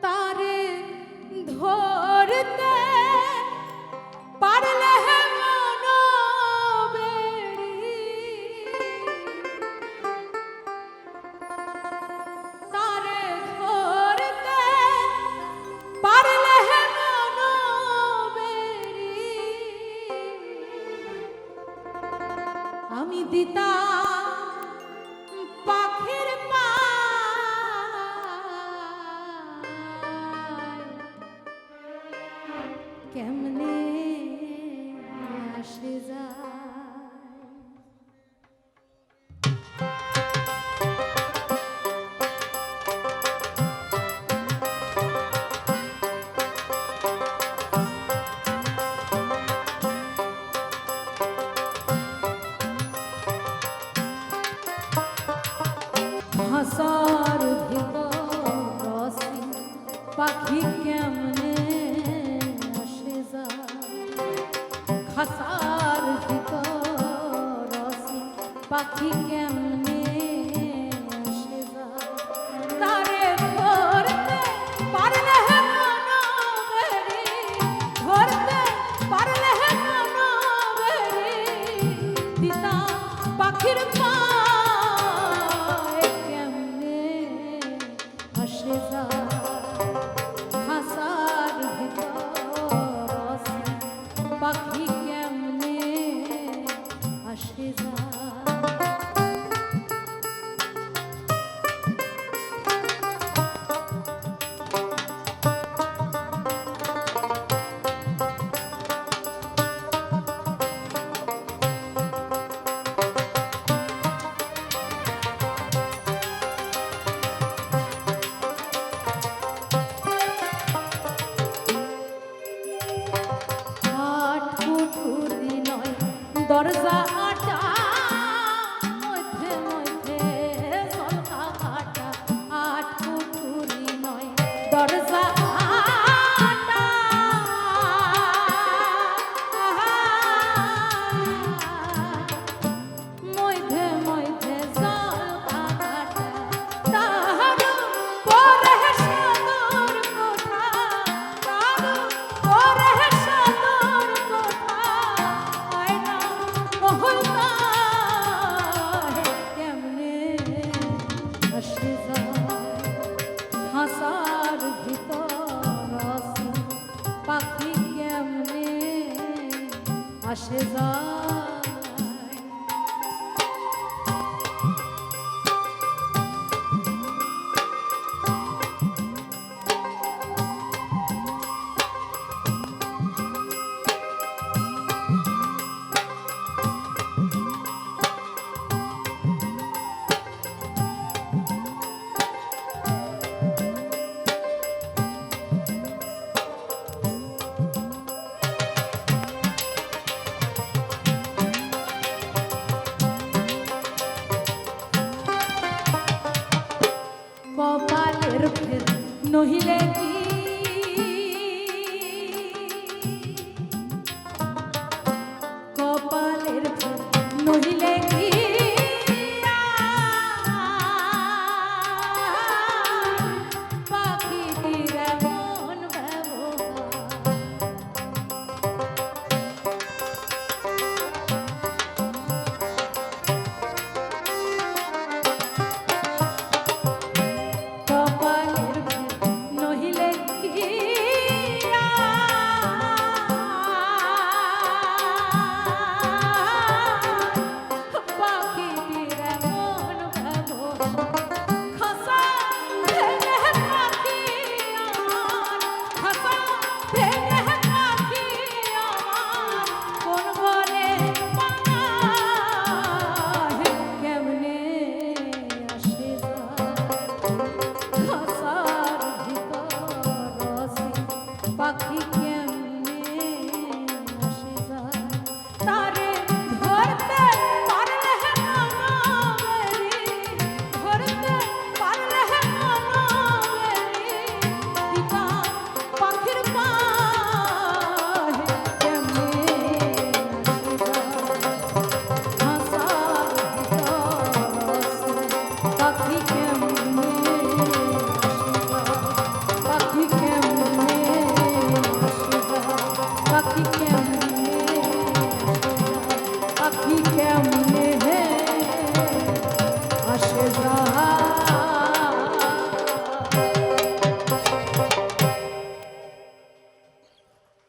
তারে ধরতে পারলে মনোবেড়ি, তারে ধরতে পারলে মনোবেড়ি, আমি দিতা পাখির কেমনে আসে যায়। ভাষার ভিতর রসি পাখি কেমনে আসে যায়, খাসার ভিতর রসি পাখি কেমনে আসে যায়, তারে ধরতে পারলে মনোবেড়ি, ধরতে পারলে মনোবেড়ি, দিতা পাখির আসে যায়, ভাষার ভিতর পাখি কেমনে আসে যায়। দরজা আটা মধ্যে মধ্যে সলকা কাটা, আট কুঠুরি নয় দরজা আটা, মধ্যে মধ্যে সলকা কাটা, তাহার পরে সদর কোঠা, তাহার পরে সদর কোঠা, কেমনে আসে যায়, হাসার ভিতর রসি পাখি কেমনে আসে যায়। কপালের ফের নহিলে কি